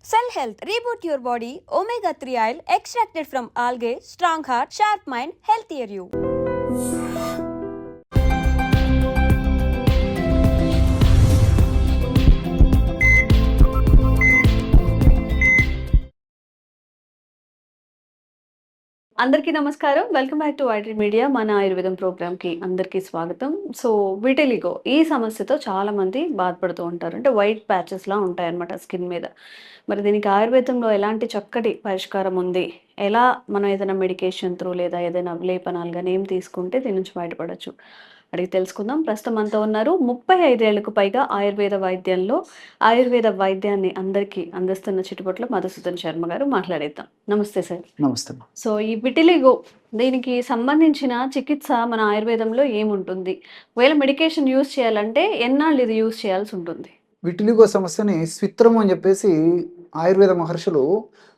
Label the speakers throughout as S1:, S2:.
S1: Cell Health, reboot your body, omega 3 oil extracted from algae, strong heart, sharp mind, healthier you.
S2: అందరికీ నమస్కారం. Welcome back to YT media. మన ఆయుర్వేదం ప్రోగ్రామ్‌కి అందరికీ స్వాగతం. సో, విటిలిగో ఈ సమస్యతో చాలామంది బాధపడుతూ ఉంటారు. అంటే వైట్ ప్యాచెస్‌లా ఉంటాయన్నమాట స్కిన్ మీద. మరి దీనికి ఆయుర్వేదంలో ఎలాంటి చక్కటి పరిష్కారం ఉంది? ఎలా మనం ఏదైనా మెడికేషన్ త్రూ లేదా ఏదైనా లేపనాలు గాని ఏం తీసుకుంటే దీని నుంచి బయటపడొచ్చు? అడిగి తెలుసుకుందాం. ప్రస్తుతం మనతో ఉన్నారు 35 ఏళ్లకు పైగా ఆయుర్వేద వైద్యాన్ని అందరికీ అందిస్తున్న చిట్టుపట్ల మధుసూదన్ శర్మ గారు. మాట్లాడేద్దాం. నమస్తే సార్.
S3: నమస్తే.
S2: సో, ఈ విటిలిగో దీనికి సంబంధించిన చికిత్స మన ఆయుర్వేదంలో ఏముంటుంది? ఒకవేళ మెడికేషన్ యూజ్ చేయాలంటే ఎన్నాళ్ళు ఇది యూజ్ చేయాల్సి ఉంటుంది?
S3: విటిలిగో సమస్యని స్విత్రము అని చెప్పేసి ఆయుర్వేద మహర్షులు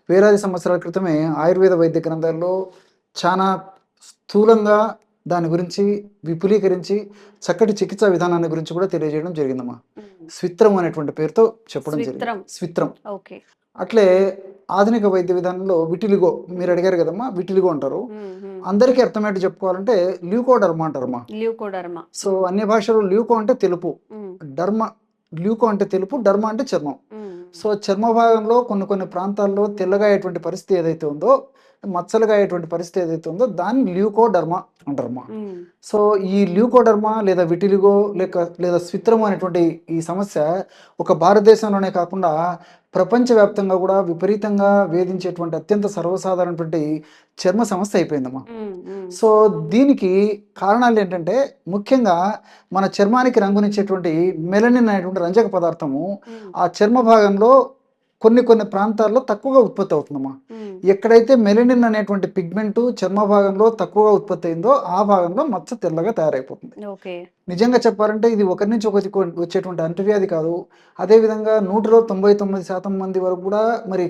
S3: వేలాది సంవత్సరాల క్రితమే ఆయుర్వేద వైద్య గ్రంథాల్లో చాలా స్థూలంగా దాని గురించి విపులీకరించి చక్కటి చికిత్సా విధానాన్ని గురించి కూడా తెలియజేయడం జరిగిందమ్మా. స్విత్రం అనేటువంటి పేరుతో చెప్పడం జరిగింది. స్విత్రం.
S2: ఓకే.
S3: అట్లే ఆధునిక వైద్య విధానంలో విటిలిగో మీరు అడిగారు కదమ్మా, విటిలిగో అంటారు. అందరికీ అర్థమయ్యేట్టు చెప్పుకోవాలంటే ల్యూకోడర్మా అంటారమ్మా.
S2: ల్యూకోడర్మా.
S3: సో అన్ని భాషలో ల్యూకో అంటే తెలుపు, డర్మ ల్యూకో అంటే తెలుపు, డర్మ అంటే చర్మం. సో చర్మ భాగంలో కొన్ని ప్రాంతాల్లో తెల్లగా అయ్యేటువంటి పరిస్థితి ఏదైతే ఉందో, మచ్చలుగా అయ్యేటువంటి పరిస్థితి ఏదైతే ఉందో దాన్ని ల్యూకోడర్మా అంటారమ్మా. సో ఈ ల్యూకోడర్మా లేదా విటిలిగో లేదా స్విత్రము అనేటువంటి ఈ సమస్య ఒక భారతదేశంలోనే కాకుండా ప్రపంచవ్యాప్తంగా కూడా విపరీతంగా వేధించేటువంటి అత్యంత సర్వసాధారణటువంటి చర్మ సమస్య అయిపోయిందమ్మా. సో దీనికి కారణాలు ఏంటంటే ముఖ్యంగా మన చర్మానికి రంగునిచ్చేటువంటి మెలనిన్ అనేటువంటి రంజక పదార్థము ఆ చర్మ భాగంలో కొన్ని ప్రాంతాల్లో తక్కువగా ఉత్పత్తి అవుతుందమ్మా. ఎక్కడైతే మెలనిన్ అనేటువంటి పిగ్మెంట్ చర్మ భాగంలో తక్కువగా ఉత్పత్తి అయిందో ఆ భాగంలో మచ్చ తెల్లగా తయారైపోతుంది. నిజంగా చెప్పాలంటే ఇది ఒకరి నుంచి ఒకరికి వచ్చేటువంటి అంటువ్యాధి కాదు. అదేవిధంగా 100లో 99% మంది వరకు కూడా మరి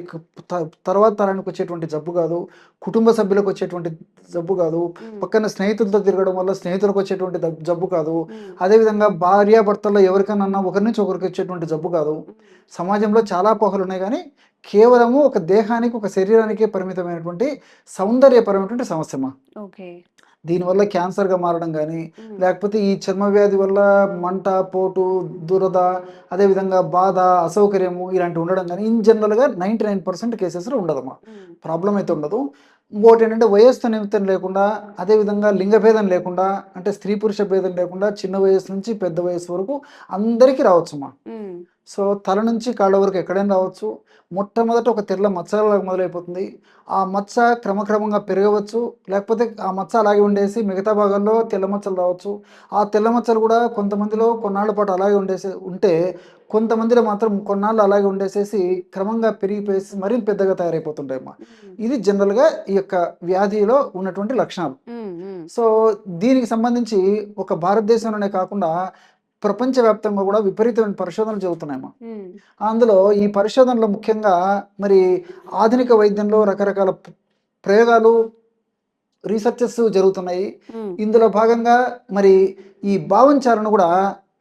S3: తర్వాత తరానికి వచ్చేటువంటి జబ్బు కాదు, కుటుంబ సభ్యులకు వచ్చేటువంటి జబ్బు కాదు, పక్కన స్నేహితులతో తిరగడం వల్ల స్నేహితులకు వచ్చేటువంటి జబ్బు కాదు, అదేవిధంగా భార్యాభర్తల్లో ఎవరికైనా ఒకరి నుంచి ఒకరికి వచ్చేటువంటి జబ్బు కాదు. సమాజంలో చాలా పోహలు ఉన్నాయి కానీ కేవలము ఒక దేహానికి ఒక శరీరానికే పరిమితమైనటువంటి సౌందర్యపరమైనటువంటి సమస్యమా. దీనివల్ల క్యాన్సర్గా మారడం కానీ లేకపోతే ఈ చర్మ వ్యాధి వల్ల మంట, పోటు, దురద, అదేవిధంగా బాధ, అసౌకర్యము ఇలాంటివి ఉండడం కానీ ఇన్ జనరల్గా 99% కేసెస్లో ఉండదమ్మా. ప్రాబ్లం అయితే ఉండదు. ఇంకోటి ఏంటంటే వయస్సు నిమిత్తం లేకుండా, అదేవిధంగా లింగభేదం లేకుండా, అంటే స్త్రీ పురుష భేదం లేకుండా చిన్న వయసు నుంచి పెద్ద వయసు వరకు అందరికీ రావచ్చమ్మా. సో తల నుంచి కాళ్ళ వరకు ఎక్కడైనా రావచ్చు. మొట్టమొదట ఒక తెల్ల మచ్చలాగా మొదలైపోతుంది. ఆ మచ్చ క్రమక్రమంగా పెరగవచ్చు, లేకపోతే ఆ మచ్చ అలాగే ఉండేసి మిగతా భాగాల్లో తెల్ల మచ్చలు రావచ్చు. ఆ తెల్ల మచ్చలు కూడా కొంతమందిలో కొన్నాళ్ళ పాటు అలాగే ఉంటే కొంతమందిలో మాత్రం కొన్నాళ్ళు అలాగే ఉండేసేసి క్రమంగా పెరిగిపోయేసి మరీ పెద్దగా తయారైపోతుంటాయమ్మా. ఇది జనరల్గా ఈ యొక్క వ్యాధిలో ఉన్నటువంటి లక్షణాలు. సో దీనికి సంబంధించి ఒక భారతదేశంలోనే కాకుండా ప్రపంచవ్యాప్తంగా కూడా విపరీతమైన పరిశోధనలు జరుగుతున్నాయమ్మా. అందులో ఈ పరిశోధనలో ముఖ్యంగా మరి ఆధునిక వైద్యంలో రకరకాల ప్రయోగాలు, రీసెర్చెస్ జరుగుతున్నాయి. ఇందులో భాగంగా మరి ఈ భావంచారణ కూడా,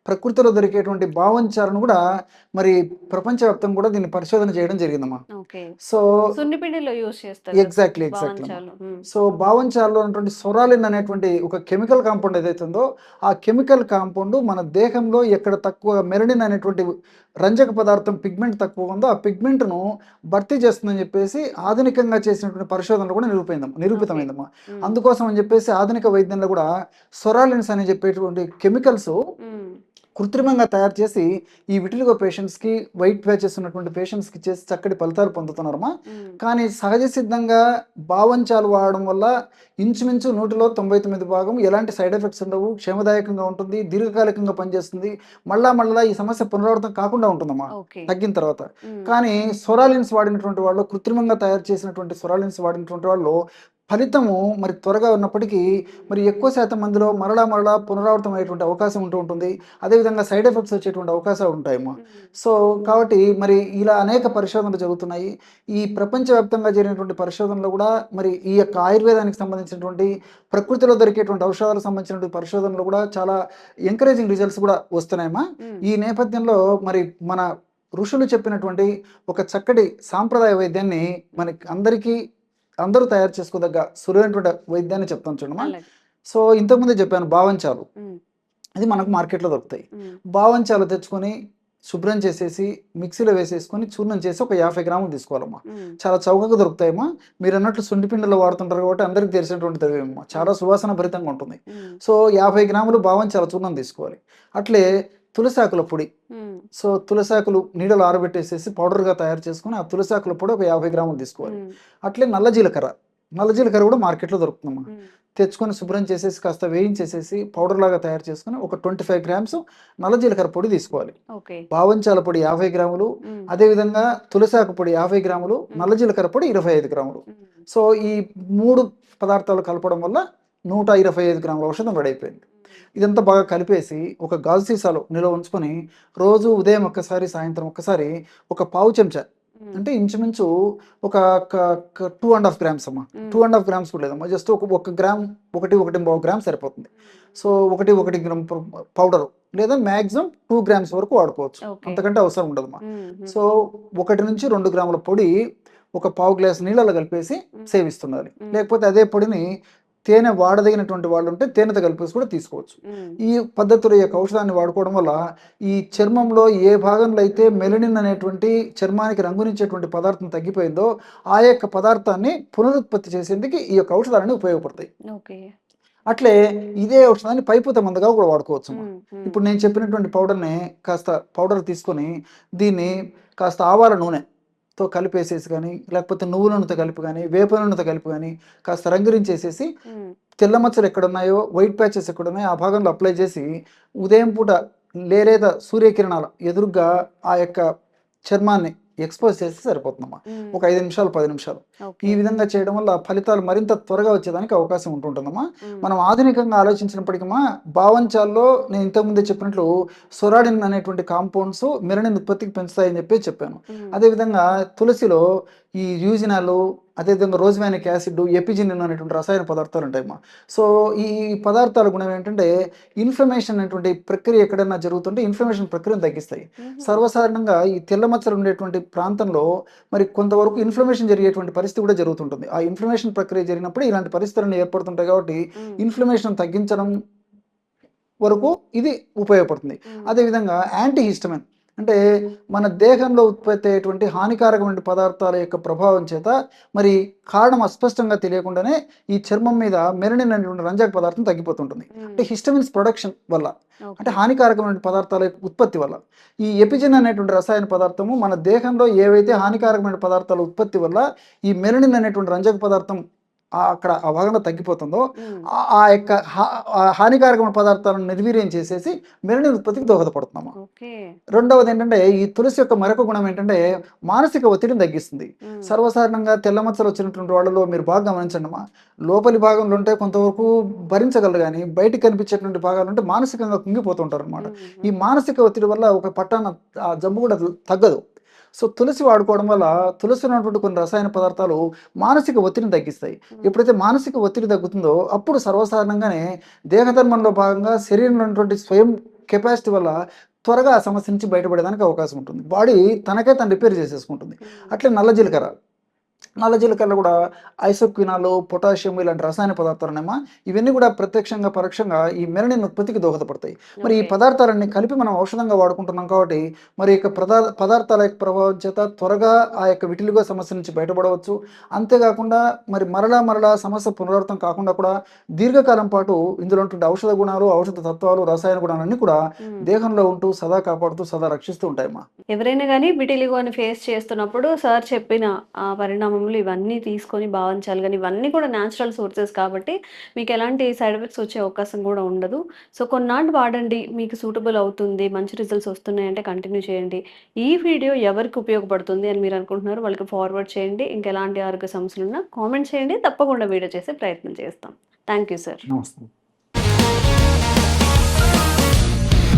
S3: ప్రకృతిలో దొరికేటువంటి భావంచారణ కూడా మరి ప్రపంచవ్యాప్తంగా కూడా దీన్ని పరిశోధన చేయడం జరిగిందమ్మా. సో ఎగ్జాక్ట్లీ సో భావంచారలో ఉన్నటువంటి సొరాలిన్ అనేటువంటి ఒక కెమికల్ కాంపౌండ్ ఏదైతే ఉందో ఆ కెమికల్ కాంపౌండ్ మన దేహంలో ఎక్కడ తక్కువ మెలనిన్ అనేటువంటి రంజక పదార్థం పిగ్మెంట్ తక్కువ ఉందో ఆ పిగ్మెంట్ను భర్తీ చేస్తుందని చెప్పేసి ఆధునికంగా చేసినటువంటి పరిశోధనలు కూడా నిరూపితమైందమ్మా. అందుకోసం అని చెప్పేసి ఆధునిక వైద్యంలో కూడా సొరాలిన్స్ అని చెప్పేటువంటి కెమికల్స్ కృత్రిమంగా తయారు చేసి ఈ విటిలిగో పేషెంట్స్కి, వైట్ ప్యాచెస్ ఉన్నటువంటి పేషెంట్స్కి చేసి చక్కటి ఫలితాలు పొందుతున్నారమ్మా. కానీ సహజ సిద్ధంగా భావంచాలు వాడడం వల్ల ఇంచుమించు 100లో 99% ఎలాంటి సైడ్ ఎఫెక్ట్స్ ఉండవు, క్షేమదాయకంగా ఉంటుంది, దీర్ఘకాలికంగా పనిచేస్తుంది, మళ్ళా ఈ సమస్య పునరావృతం కాకుండా ఉంటుందమ్మా తగ్గిన తర్వాత. కానీ సొరాలిన్స్ వాడినటువంటి వాళ్ళు, కృత్రిమంగా తయారు చేసినటువంటి సొరాలిన్స్ వాడినటువంటి వాళ్ళు ఫలితము మరి త్వరగా ఉన్నప్పటికీ మరి ఎక్కువ శాతం మందిలో మరలా పునరావృతం అయ్యేటువంటి అవకాశం ఉంటుంది. అదేవిధంగా సైడ్ ఎఫెక్ట్స్ వచ్చేటువంటి అవకాశాలు ఉంటాయమ్మా. సో కాబట్టి మరి ఇలా అనేక పరిశోధనలు జరుగుతున్నాయి. ఈ ప్రపంచవ్యాప్తంగా జరిగినటువంటి పరిశోధనలు కూడా మరి ఈ యొక్క ఆయుర్వేదానికి సంబంధించినటువంటి ప్రకృతిలో దొరికేటువంటి ఔషధాలకు సంబంధించినటువంటి పరిశోధనలు కూడా చాలా ఎంకరేజింగ్ రిజల్ట్స్ కూడా వస్తున్నాయమ్మా. ఈ నేపథ్యంలో మరి మన ఋషులు చెప్పినటువంటి ఒక చక్కటి సాంప్రదాయ వైద్యాన్ని మనకి అందరూ తయారు చేసుకోదగ్గ సులువైనటువంటి వైద్యాన్ని చెప్తాను చూడమ్మా.
S2: అలాగే.
S3: సో ఇంతకుముందే చెప్పాను బావంచాలు,
S2: ఉమ్,
S3: ఇది మనకు మార్కెట్లో దొరుకుతాయి.
S2: ఉమ్,
S3: బావంచాలు తెచ్చుకొని శుభ్రం చేసేసి మిక్సీలో వేసేసుకొని చూర్ణం చేసి ఒక 50 గ్రాములు తీసుకోవాలమ్మా.
S2: ఉమ్,
S3: చాలా చౌకగా దొరుకుతాయమ్మా. మీరు అన్నట్లు శొంఠి పిండిలో వాడుతుంటారు కాబట్టి అందరికి తెలిసినటువంటి ద్రవ్యమ్మా, చాలా సువాసన భరితంగా ఉంటుంది.
S2: ఉమ్,
S3: సో 50 గ్రాములు బావంచాల చూర్ణం తీసుకోవాలి. అట్లే తులసాకుల పొడి,
S2: ఉమ్,
S3: సో తులసాకులు నీడలు ఆరబెట్టేసేసి పౌడర్గా తయారు చేసుకుని ఆ తులసాకుల పొడి ఒక 50 గ్రాములు తీసుకోవాలి.
S2: ఉమ్,
S3: అట్లే నల్ల జీలకర్ర కూడా మార్కెట్లో దొరుకుతుందమ్మా.
S2: ఉమ్,
S3: తెచ్చుకొని శుభ్రం చేసేసి కాస్త వేయించేసేసి పౌడర్ లాగా తయారు చేసుకుని ఒక 25 గ్రామ్స్ నల్ల జీలకర్ర పొడి తీసుకోవాలి.
S2: ఓకే.
S3: బావంచాల పొడి 50 గ్రాములు,
S2: ఉమ్,
S3: అదేవిధంగా తులసాకు పొడి 50 గ్రాములు, నల్ల జీలకర్ర పొడి 25 గ్రాములు.
S2: ఉమ్,
S3: సో ఈ 3 పదార్థాలు కలపడం వల్ల 125 గ్రాముల ఔషధం రెడీ అయిపోయింది. ఇదంతా బాగా కలిపేసి ఒక గాజు సీసాలో నిల్వ ఉంచుకొని రోజు ఉదయం ఒక్కసారి సాయంత్రం ఒక్కసారి ఒక పావు చెంచా,
S2: ఉమ్,
S3: అంటే ఇంచుమించు ఒక 2.5 గ్రామ్స్ అమ్మా, 2.5 గ్రామ్స్ కూడా లేదమ్మా, జస్ట్ ఒక గ్రామ్ 1.5 గ్రామ్ సరిపోతుంది. సో 1 గ్రామ్ పౌడర్ లేదా మ్యాక్సిమం 2 గ్రామ్స్ వరకు వాడుకోవచ్చు,
S2: ఓకే.
S3: అంతకంటే అవసరం ఉండదమ్మా.
S2: ఉమ్, ఉమ్,
S3: సో 1 నుంచి 2 గ్రాముల పొడి ఒక పావు గ్లాస్ నీళ్ళలో కలిపేసి సేవిస్తున్నారు. లేకపోతే అదే పొడిని తేనె వాడదగినటువంటి వాళ్ళు ఉంటే తేనెతో కలిపేసి కూడా తీసుకోవచ్చు.
S2: ఉమ్,
S3: ఈ పద్ధతిలో ఈ యొక్క ఔషధాన్ని వాడుకోవడం వల్ల ఈ చర్మంలో ఏ భాగంలో అయితే మెలనిన్ అనేటువంటి చర్మానికి రంగునిచ్చేటువంటి పదార్థం తగ్గిపోయిందో ఆ యొక్క పదార్థాన్ని పునరుత్పత్తి చేసేందుకు ఈ యొక్క ఔషధాలన్నీ ఉపయోగపడతాయి.
S2: ఓకే.
S3: అట్లే ఇదే ఔషధాన్ని పైపూత మందుగా కూడా వాడుకోవచ్చు.
S2: ఉమ్, ఉమ్,
S3: ఇప్పుడు నేను చెప్పినటువంటి పౌడర్ని కాస్త పౌడర్ తీసుకొని దీన్ని కాస్త ఆవాల నూనెతో కలిపేసేసి కానీ లేకపోతే నువ్వుల నూనెతో కలిపి కానీ వేప నూనెతో కలిపి కానీ కాస్త రంగురించేసేసి
S2: ఉమ్,
S3: తెల్ల మచ్చలు ఎక్కడున్నాయో వైట్ ప్యాచెస్ ఎక్కడున్నాయో ఆ భాగంలో అప్లై చేసి ఉదయం పూట లేలేత సూర్యకిరణాల ఎదురుగా ఆ యొక్క చర్మాన్ని ఎక్స్పోజ్ చేస్తే సరిపోతుందమ్మా.
S2: ఉమ్,
S3: ఒక 5 నిమిషాలు 10 నిమిషాలు
S2: ఓకే.
S3: ఈ విధంగా చేయడం వల్ల ఫలితాలు మరింత త్వరగా వచ్చేదానికి అవకాశం ఉంటుంటుందమ్మా.
S2: ఉమ్,
S3: మనం ఆధునికంగా ఆలోచించినప్పటికీ బావంచాల్లో నేను ఇంతకుముందే చెప్పినట్లు సొరాడిన్ అనేటువంటి కాంపౌండ్స్ మెలనిన్ ఉత్పత్తికి పెంచుతాయని చెప్పాను.
S2: ఉమ్,
S3: అదేవిధంగా తులసిలో ఈ యూజినాలు, అదేవిధంగా రోజ్మానిక్ యాసిడ్, ఎపిజినిన్ అనేటువంటి రసాయన పదార్థాలు ఉంటాయమ్మా. సో ఈ పదార్థాల గుణం ఏంటంటే ఇన్ఫ్లమేషన్ అనేటువంటి ప్రక్రియ ఎక్కడైనా జరుగుతుంటే ఇన్ఫ్లమేషన్ ప్రక్రియను తగ్గిస్తాయి. సర్వసాధారణంగా ఈ తెల్ల మచ్చలు ఉండేటువంటి ప్రాంతంలో మరి కొంతవరకు ఇన్ఫ్లమేషన్ జరిగేటువంటి పరిస్థితి కూడా జరుగుతుంటుంది. ఆ ఇన్ఫ్లమేషన్ ప్రక్రియ జరిగినప్పుడు ఇలాంటి పరిస్థితులను ఏర్పడుతుంటాయి. కాబట్టి ఇన్ఫ్లమేషన్ తగ్గించడం వరకు ఇది ఉపయోగపడుతుంది. అదేవిధంగా యాంటీహిస్టమిన్ అంటే మన దేహంలో ఉత్పత్తి అయ్యేటువంటి హానికారకమైన పదార్థాల యొక్క ప్రభావం చేత మరి కారణం అస్పష్టంగా తెలియకుండానే ఈ చర్మం మీద మెలనిన్ అనేటువంటి రంజక పదార్థం తగ్గిపోతుంటుంది. అంటే హిస్టమిన్స్ ప్రొడక్షన్ వల్ల, అంటే హానికారకమైన పదార్థాల యొక్క ఉత్పత్తి వల్ల ఈ ఎపిజిన్ అనేటువంటి రసాయన పదార్థము మన దేహంలో ఏవైతే హానికారకమైన పదార్థాల ఉత్పత్తి వల్ల ఈ మెలనిన్ అనేటువంటి రంజక పదార్థం అక్కడ ఆ భాగంలో తగ్గిపోతుందో ఆ యొక్క హానికారకమైన పదార్థాలను నిర్వీర్యం చేసేసి మెలనిన్ ఉత్పత్తికి దోహదపడుతున్నాము. రెండవది ఏంటంటే ఈ తులసి యొక్క మరొక గుణం ఏంటంటే మానసిక ఒత్తిడిని తగ్గిస్తుంది. సర్వసాధారణంగా తెల్ల మచ్చలు వచ్చినటువంటి వాళ్ళలో మీరు బాగా గమనించండి అమ్మా, లోపలి భాగంలో ఉంటే కొంతవరకు భరించగలరు కానీ బయటికి కనిపించేటువంటి భాగాలు ఉంటే మానసికంగా కుంగిపోతుంటారు అనమాట. ఈ మానసిక ఒత్తిడి వల్ల ఒక పట్టాన ఆ జబ్బు కూడా తగ్గదు. సో తులసి వాడుకోవడం వల్ల తులసిలో ఉన్నటువంటి కొన్ని రసాయన పదార్థాలు మానసిక ఒత్తిడిని తగ్గిస్తాయి. ఎప్పుడైతే మానసిక ఒత్తిడి తగ్గుతుందో అప్పుడు సర్వసాధారణంగానే దేహధర్మంలో భాగంగా శరీరంలో ఉన్నటువంటి స్వయం కెపాసిటీ వల్ల త్వరగా ఆ సమస్య నుంచి బయటపడేదానికి అవకాశం ఉంటుంది. బాడీ తనకే తను రిపేర్ చేసేసుకుంటుంది. అట్లే నల్ల జీలకర్ర కూడా ఐసోక్వినాలు, పొటాషియం ఇలాంటి రసాయన పదార్థాలు ఉన్నాయమ్మా. ఇవన్నీ కూడా ప్రత్యక్షంగా పరోక్షంగా ఈ మెలనిన్ ఉత్పత్తికి దోహదపడతాయి. మరి ఈ పదార్థాలన్నీ కలిపి మనం ఔషధంగా వాడుకుంటున్నాం కాబట్టి మరి ఈ పదార్థాల యొక్క ప్రభావం చేత త్వరగా ఆ యొక్క విటిలిగో సమస్య నుంచి బయటపడవచ్చు. అంతేకాకుండా మరి మరలా సమస్య పునరావృతం కాకుండా కూడా దీర్ఘకాలం పాటు ఇందులో ఉన్నటువంటి ఔషధ గుణాలు, ఔషధ తత్వాలు, రసాయన గుణాలన్నీ కూడా దేహంలో ఉంటూ సదా కాపాడుతూ సదా రక్షిస్తూ ఉంటాయమ్మా.
S2: ఎవరైనా కానీ విటిలిగోని ఫేస్ చేస్తున్నప్పుడు సార్ చెప్పిన పరిణామం ఇవన్నీ తీసుకొని భావించాలి. కానీ ఇవన్నీ కూడా న్యాచురల్ సోర్సెస్ కాబట్టి మీకు ఎలాంటి సైడ్ ఎఫెక్ట్స్ వచ్చే అవకాశం కూడా ఉండదు. సో కొన్నాళ్ళు వాడండి, మీకు సూటబుల్ అవుతుంది, మంచి రిజల్ట్స్ వస్తున్నాయంటే కంటిన్యూ చేయండి. ఈ వీడియో ఎవరికి ఉపయోగపడుతుంది అని మీరు అనుకుంటున్నారు వాళ్ళకి ఫార్వర్డ్ చేయండి. ఇంకెలాంటి ఆరోగ్య సమస్యలు ఉన్నా కామెంట్ చేయండి, తప్పకుండా వీడియో చేసే ప్రయత్నం చేస్తాం. Thank you sir.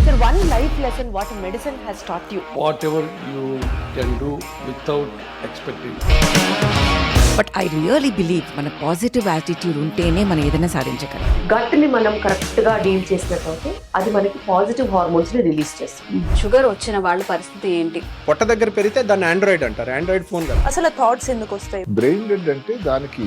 S4: Sir, one life lesson what medicine has taught you.
S5: Whatever you can do without expecting. But I really believe మన పాజిటివ్ యాటిట్యూడ్ ఉంటేనే మనం ఏదైనా సాధించగలం.
S4: గట్ ని మనం కరెక్ట్ గా డీల్ చేసినట్లయితే అది మనకి పాజిటివ్ హార్మోన్స్ ని రిలీజ్ చేస్తుంది.
S2: షుగర్ వచ్చిన వాళ్ళ పరిస్థితి ఏంటి?
S6: పొట్ట దగ్గర పెరిగితే దాన్ని ఆండ్రాయిడ్ అంటారు, ఆండ్రాయిడ్ ఫోన్ కదా.
S7: అసలు థాట్స్ ఎందుకు వస్తాయి?
S8: బ్రెయిన్ డెడ్ అంటే దానికి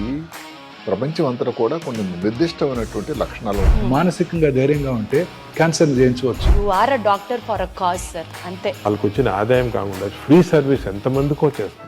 S8: ప్రపంచం అంతా కూడా కొన్ని నిర్దిష్టమైనటువంటి లక్షణాలు ఉన్నాయి.
S9: మానసికంగా ధైర్యంగా ఉంటే క్యాన్సర్ జయించవచ్చు.
S4: You are a doctor for a cause sir, అంతే.
S10: వాళ్ళకి వచ్చిన ఆదాయం కాకుండా ఫ్రీ సర్వీస్ ఎంతమందికో చేస్తారు.